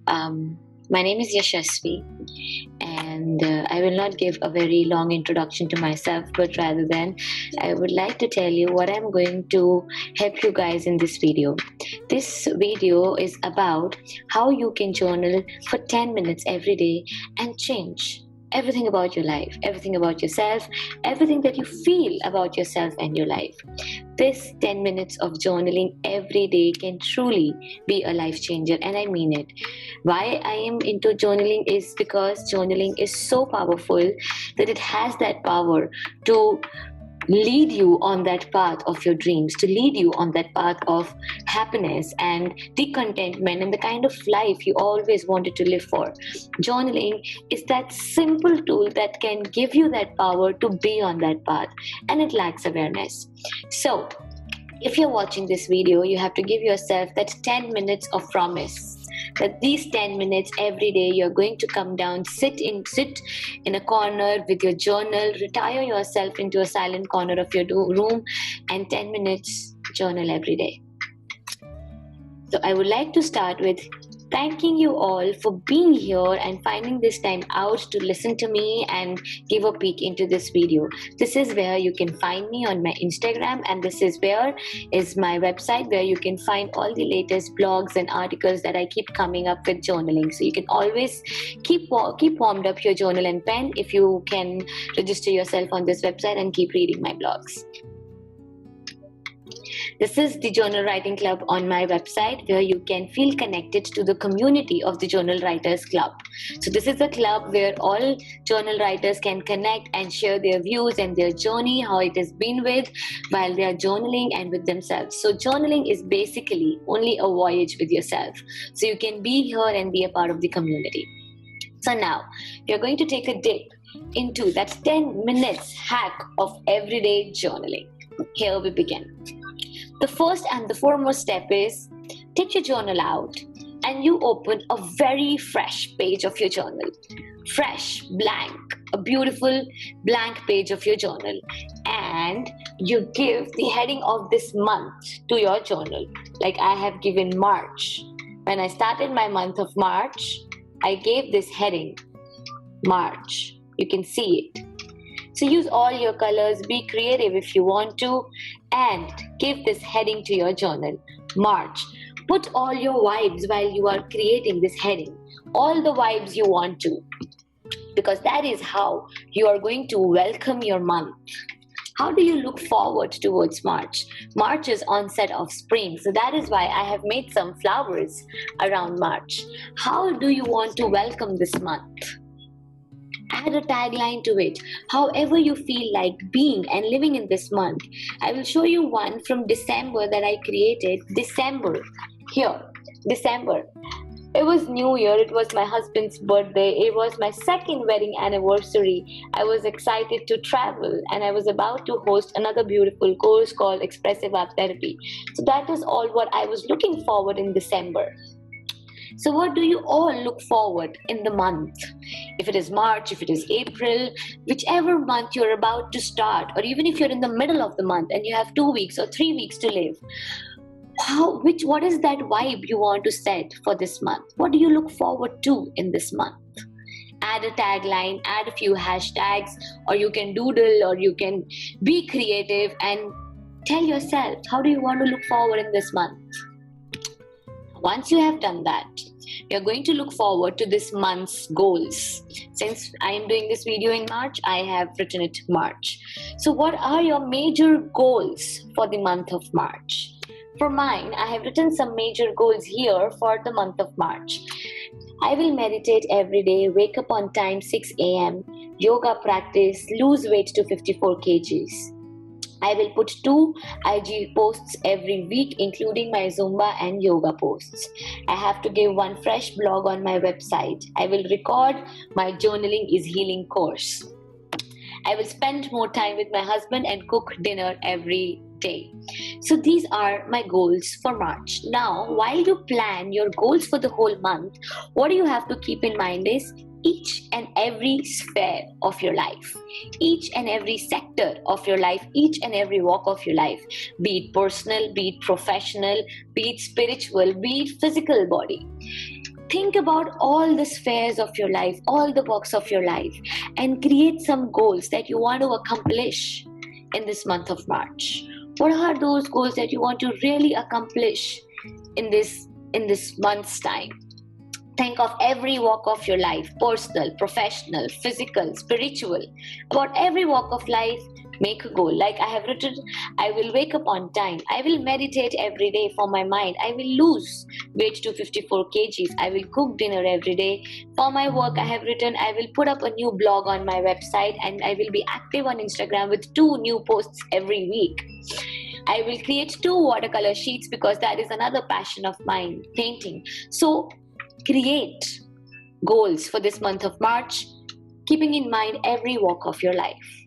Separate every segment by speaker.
Speaker 1: My name is Yashasvi, and I will not give a very long introduction to myself, but rather than I would like to tell you what I'm going to help you guys in this video. This video is about how you can journal for 10 minutes every day and change everything about your life, everything about yourself, everything that you feel about yourself and your life. This 10 minutes of journaling every day can truly be a life changer, and I mean it. Why I am into journaling is because journaling is so powerful that it has that power to lead you on that path of your dreams, to lead you on that path of happiness and the contentment and the kind of life you always wanted to live for. Journaling is that simple tool that can give you that power to be on that path, and it lacks awareness. So, if you're watching this video, you have to give yourself that 10 minutes of promise. That these 10 minutes every day you're going to come down, sit in a corner with your journal, retire yourself into a silent corner of your room, and 10 minutes journal every day. So I would like to start with thanking you all for being here and finding this time out to listen to me and give a peek into this video. This is where you can find me on my Instagram, and this is where is my website where you can find all the latest blogs and articles that I keep coming up with journaling. So you can always keep warmed up your journal and pen if you can register yourself on this website and keep reading my blogs. This is the Journal Writing Club on my website, where you can feel connected to the community of the Journal Writers Club. So this is a club where all journal writers can connect and share their views and their journey, how it has been with while they are journaling and with themselves. So journaling is basically only a voyage with yourself. So you can be here and be a part of the community. So now we are going to take a dip into that 10 minutes hack of everyday journaling. Here we begin. The first and the foremost step is take your journal out and you open a very fresh page of your journal. Fresh, blank, a beautiful blank page of your journal. And you give the heading of this month to your journal. Like I have given March. When I started my month of March, I gave this heading, March. You can see it. So use all your colors, be creative if you want to, and give this heading to your journal, March. Put all your vibes while you are creating this heading, all the vibes you want to, because that is how you are going to welcome your month. How do you look forward towards March? March is onset of spring, so that is why I have made some flowers around March. How do you want to welcome this month? Add a tagline to it, however you feel like being and living in this month. I will show you one from December that I created. December. It was New Year, it was my husband's birthday, it was my second wedding anniversary. I was excited to travel and I was about to host another beautiful course called Expressive Art Therapy. So that is all what I was looking forward in December. So what do you all look forward in the month? If it is March, if it is April, whichever month you're about to start, or even if you're in the middle of the month and you have 2 weeks or 3 weeks to live, what is that vibe you want to set for this month? What do you look forward to in this month? Add a tagline, add a few hashtags, or you can doodle, or you can be creative and tell yourself, how do you want to look forward in this month? Once you have done that, you're going to look forward to this month's goals. Since I am doing this video in March, I have written it March. So what are your major goals for the month of March? For mine, I have written some major goals here for the month of March. I will meditate every day, wake up on time 6 a.m., yoga practice, lose weight to 54 kgs. I will put 2 IG posts every week, including my Zumba and yoga posts. I have to give one fresh blog on my website. I will record my Journaling is Healing course. I will spend more time with my husband and cook dinner every day. So these are my goals for March. Now, while you plan your goals for the whole month, what you have to keep in mind is each and every sphere of your life, each and every sector of your life, each and every walk of your life, be it personal, be it professional, be it spiritual, be it physical body. Think about all the spheres of your life, all the walks of your life, and create some goals that you want to accomplish in this month of March. What are those goals that you want to really accomplish in this month's time? Think of every walk of your life, personal, professional, physical, spiritual. About every walk of life, make a goal. Like I have written, I will wake up on time. I will meditate every day for my mind. I will lose weight to 54 kgs. I will cook dinner every day. For my work, I have written, I will put up a new blog on my website, and I will be active on Instagram with 2 new posts every week. I will create 2 watercolor sheets because that is another passion of mine, painting. So create goals for this month of March, keeping in mind every walk of your life.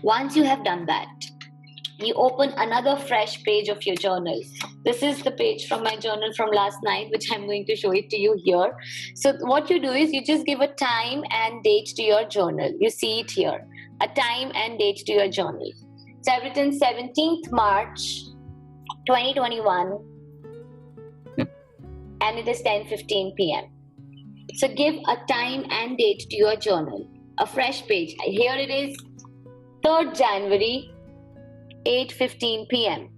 Speaker 1: Once you have done that, you open another fresh page of your journal. This is the page from my journal from last night, which I'm going to show it to you here. So what you do is you just give a time and date to your journal. You see it here, a time and date to your journal. So I've written 17th March 2021, and it is 10:15 p.m. So give a time and date to your journal, a fresh page. Here it is, 3rd January, 8:15 p.m.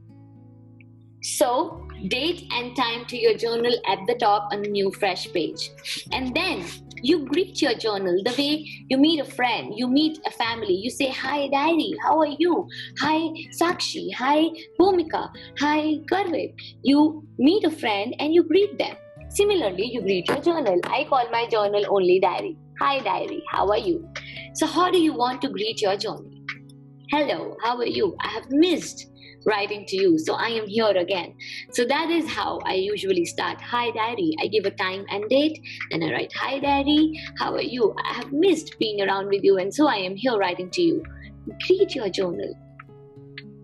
Speaker 1: So date and time to your journal at the top on a new fresh page. And then you greet your journal the way you meet a friend, you meet a family. You say, "Hi diary, how are you? Hi Sakshi, hi Bhumika, hi Garvit." You meet a friend and you greet them. Similarly, you greet your journal. I call my journal only diary. "Hi diary, how are you?" So how do you want to greet your journal? "Hello, how are you? I have missed writing to you, so I am here again." So that is how I usually start. "Hi diary," I give a time and date, then I write, "Hi diary, how are you? I have missed being around with you, and so I am here writing to you." Greet your journal,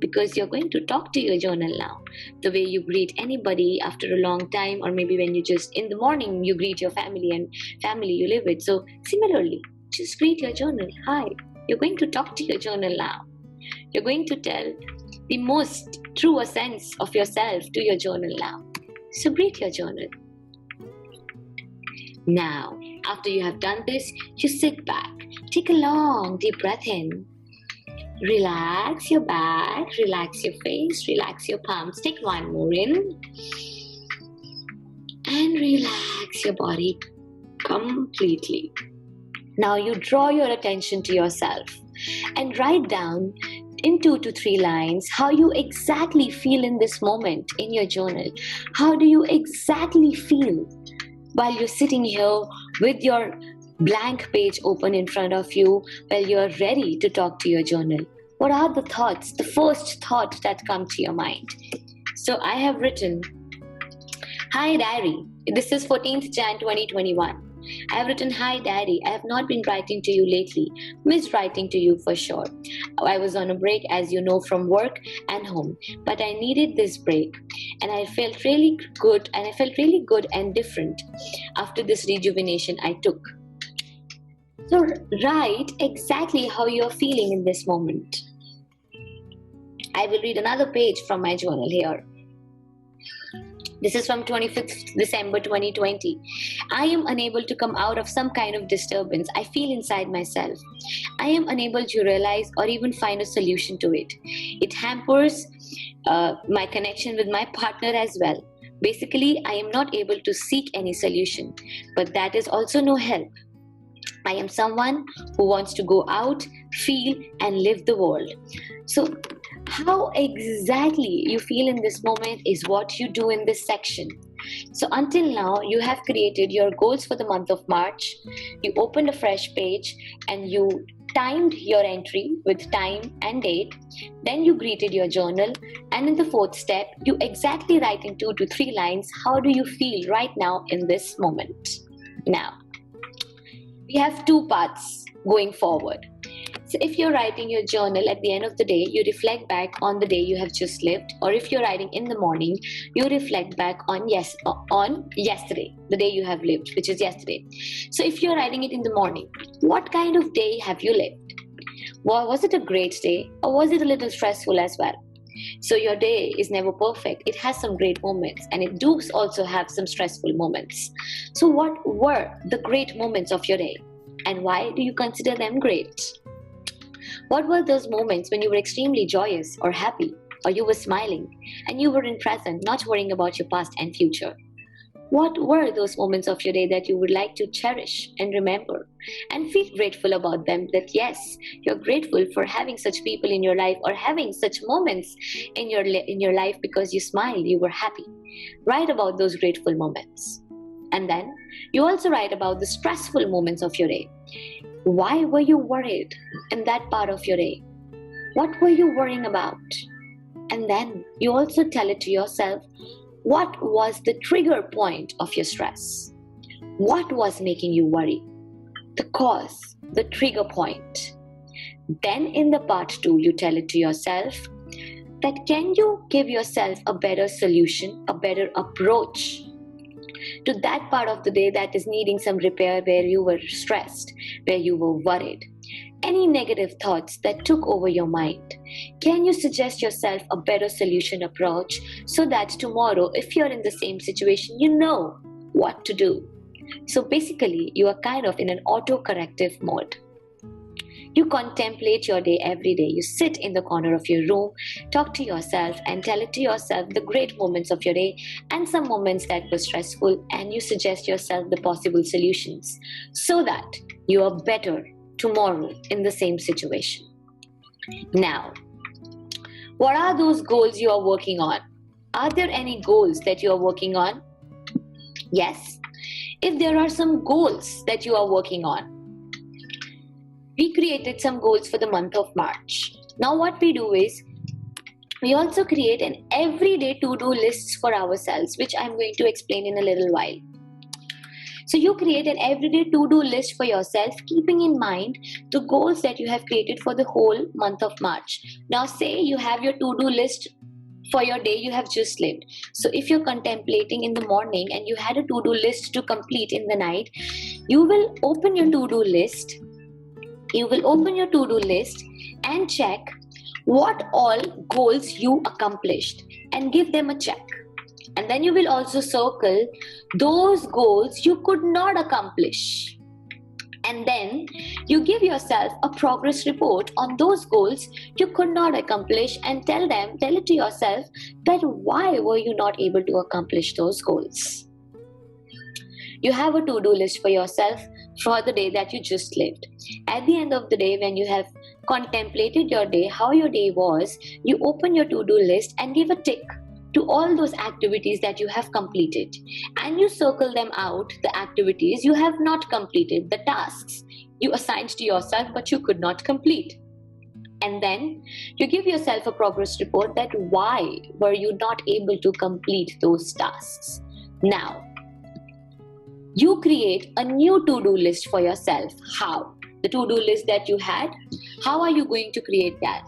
Speaker 1: because you're going to talk to your journal now. The way you greet anybody after a long time, or maybe when you just in the morning you greet your family and family you live with. So similarly, just greet your journal. Hi. You're going to talk to your journal now. You're going to tell the most truer sense of yourself to your journal now. So greet your journal. Now, after you have done this, you sit back, take a long deep breath in, relax your back, relax your face, relax your palms. Take one more in, and relax your body completely. Now you draw your attention to yourself and write down in 2 to 3 lines how you exactly feel in this moment in your journal. How do you exactly feel while you're sitting here with your blank page open in front of you, while you're ready to talk to your journal? What are the thoughts, the first thought that come to your mind? So I have written, "Hi diary." This is 14th Jan 2021. I have written, "Hi diary, I have not been writing to you lately. Missed writing to you for sure. I was on a break, as you know, from work and home, but I needed this break, and I felt really good and different after this rejuvenation I took." So write exactly how you're feeling in this moment. I will read another page from my journal here. This is from 25th December 2020. "I am unable to come out of some kind of disturbance I feel inside myself. I am unable to realize or even find a solution to it. It hampers my connection with my partner as well. Basically, I am not able to seek any solution, but that is also no help. I am someone who wants to go out, feel, and live the world." So how exactly you feel in this moment is what you do in this section. So until now, you have created your goals for the month of March. You opened a fresh page and you timed your entry with time and date. Then you greeted your journal. And in the 4th step, you exactly write in 2 to 3 lines, how do you feel right now in this moment? Now, we have 2 parts going forward. So if you're writing your journal at the end of the day, you reflect back on the day you have just lived. Or if you're writing in the morning, you reflect back on yesterday, the day you have lived, which is yesterday. So if you're writing it in the morning, what kind of day have you lived? Well, was it a great day, or was it a little stressful as well? So your day is never perfect. It has some great moments, and it does also have some stressful moments. So what were the great moments of your day? And why do you consider them great? What were those moments when you were extremely joyous or happy, or you were smiling and you were in present, not worrying about your past and future? What were those moments of your day that you would like to cherish and remember and feel grateful about them? That yes, you're grateful for having such people in your life or having such moments in your life because you smiled, you were happy. Write about those grateful moments. And then you also write about the stressful moments of your day. Why were you worried in that part of your day? What were you worrying about? And then you also tell it to yourself, what was the trigger point of your stress? What was making you worry? The cause, the trigger point. Then in the part 2, you tell it to yourself that can you give yourself a better solution, a better approach to that part of the day that is needing some repair, where you were stressed, where you were worried. Any negative thoughts that took over your mind, can you suggest yourself a better solution approach so that tomorrow, if you're in the same situation, you know what to do? So basically, you are kind of in an auto-corrective mode. You contemplate your day every day. You sit in the corner of your room, talk to yourself and tell it to yourself the great moments of your day and some moments that were stressful, and you suggest yourself the possible solutions so that you are better tomorrow in the same situation. Now, what are those goals you are working on? Are there any goals that you are working on? Yes. If there are some goals that you are working on, we created some goals for the month of March. Now what we do is, we also create an everyday to-do lists for ourselves, which I'm going to explain in a little while. So you create an everyday to-do list for yourself, keeping in mind the goals that you have created for the whole month of March. Now say you have your to-do list for your day you have just lived. So if you're contemplating in the morning and you had a to-do list to complete in the night, you will open your to-do list. You will open your to-do list and check what all goals you accomplished and give them a check. And then you will also circle those goals you could not accomplish. And then you give yourself a progress report on those goals you could not accomplish and tell it to yourself that why were you not able to accomplish those goals. You have a to-do list for yourself for the day that you just lived. At the end of the day, when you have contemplated your day, how your day was, you open your to-do list and give a tick to all those activities that you have completed. And you circle them out, the activities you have not completed, the tasks you assigned to yourself but you could not complete. And then you give yourself a progress report that why were you not able to complete those tasks. Now, you create a new to-do list for yourself. How? The to-do list that you had, how are you going to create that?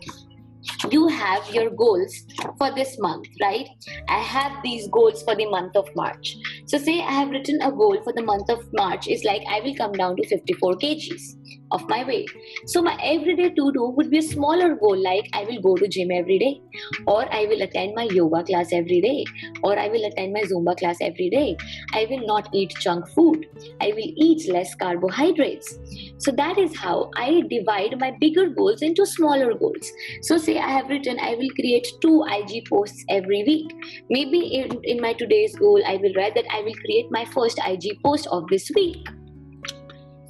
Speaker 1: You have your goals for this month, right? I have these goals for the month of March. So say I have written a goal for the month of March is like I will come down to 54 kgs of my weight. So my everyday to-do would be a smaller goal, like I will go to gym every day, or I will attend my yoga class every day, or I will attend my Zumba class every day. I will not eat junk food. I will eat less carbohydrates. So that is how I divide my bigger goals into smaller goals. So say I have written I will create 2 IG posts every week. Maybe in my today's goal, I will write that I will create my first IG post of this week.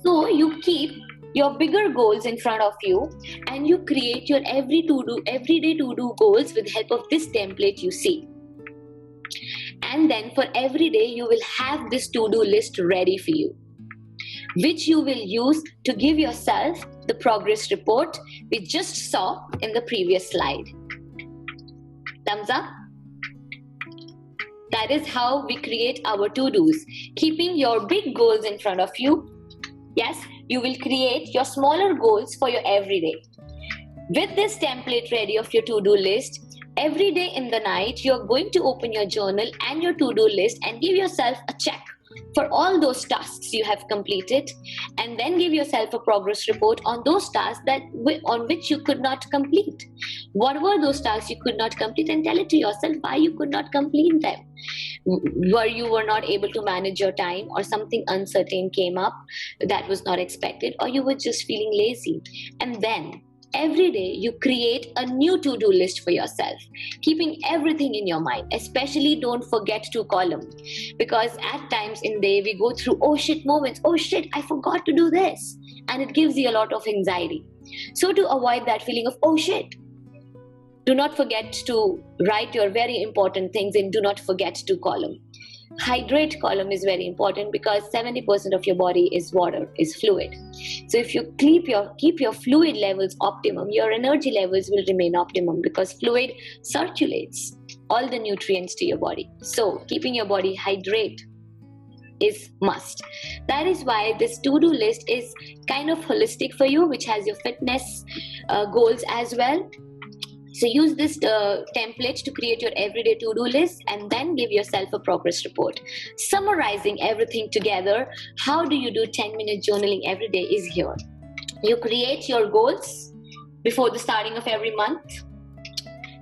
Speaker 1: So you keep your bigger goals in front of you and you create your everyday to-do goals with the help of this template you see. And then for every day, you will have this to-do list ready for you, which you will use to give yourself the progress report we just saw in the previous slide. Thumbs up? That is how we create our to-dos, keeping your big goals in front of you. Yes, you will create your smaller goals for your everyday. With this template ready of your to-do list, every day in the night, you're going to open your journal and your to-do list and give yourself a check for all those tasks you have completed, and then give yourself a progress report on those tasks on which you could not complete. What were those tasks you could not complete, and tell it to yourself why you could not complete them. You were not able to manage your time, or something uncertain came up that was not expected, or you were just feeling lazy. And then every day you create a new to-do list for yourself, keeping everything in your mind. Especially don't forget to column, because at times in day we go through oh shit moments. Oh shit, I forgot to do this, and it gives you a lot of anxiety. So to avoid that feeling of oh shit, do not forget to write your very important things, and do not forget to column. Hydrate column is very important, because 70% of your body is water, is fluid. So if you keep your fluid levels optimum, your energy levels will remain optimum, because fluid circulates all the nutrients to your body. So keeping your body hydrate is must. That is why this to-do list is kind of holistic for you, which has your fitness goals as well. So use this template to create your everyday to-do list, and then give yourself a progress report. Summarizing everything together, how do you do 10-minute journaling every day is here. You create your goals before the starting of every month.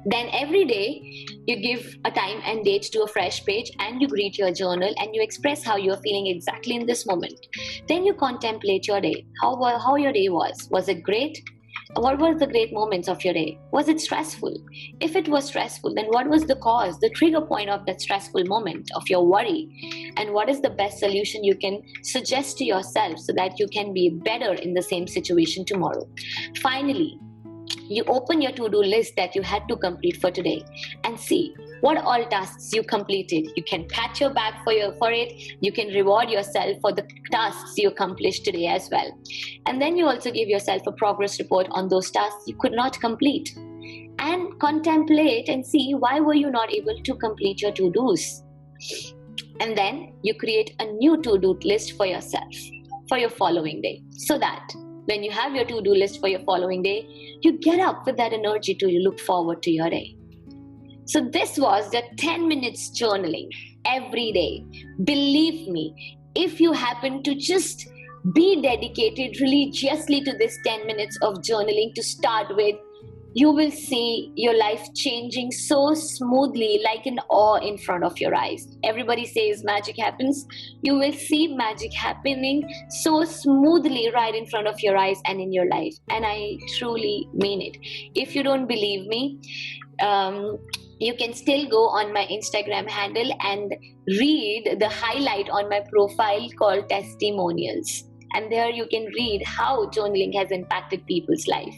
Speaker 1: Then every day you give a time and date to a fresh page, and you greet your journal, and you express how you're feeling exactly in this moment. Then you contemplate your day, how your day was. Was it great? What were the great moments of your day? Was it stressful? If it was stressful, then what was the cause, the trigger point of that stressful moment of your worry? And what is the best solution you can suggest to yourself so that you can be better in the same situation tomorrow? Finally, you open your to-do list that you had to complete for today, and see what all tasks you completed. You can pat your back for it. You can reward yourself for the tasks you accomplished today as well. And then you also give yourself a progress report on those tasks you could not complete, and contemplate and see why were you not able to complete your to-dos. And then you create a new to-do list for yourself for your following day, so that when you have your to-do list for your following day, you get up with that energy to look forward to your day. So this was the 10 minutes journaling every day. Believe me, if you happen to just be dedicated religiously to this 10 minutes of journaling to start with, you will see your life changing so smoothly, like an awe in front of your eyes. Everybody says magic happens. You will see magic happening so smoothly right in front of your eyes and in your life. And I truly mean it. If you don't believe me, you can still go on my Instagram handle and read the highlight on my profile called Testimonials. And there you can read how journaling has impacted people's life.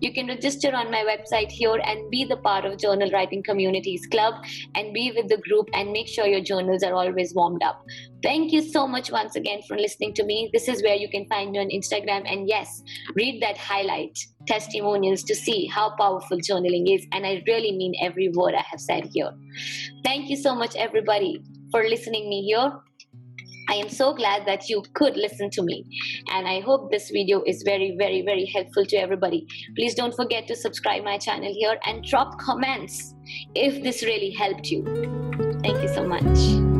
Speaker 1: You can register on my website here and be the part of Journal Writing Communities Club, and be with the group, and make sure your journals are always warmed up. Thank you so much once again for listening to me. This is where you can find me on Instagram, and yes, read that highlight, Testimonials, to see how powerful journaling is. And I really mean every word I have said here. Thank you so much, everybody, for listening me here. I am so glad that you could listen to me, and I hope this video is very, very, very helpful to everybody. Please don't forget to subscribe my channel here and drop comments if this really helped you. Thank you so much.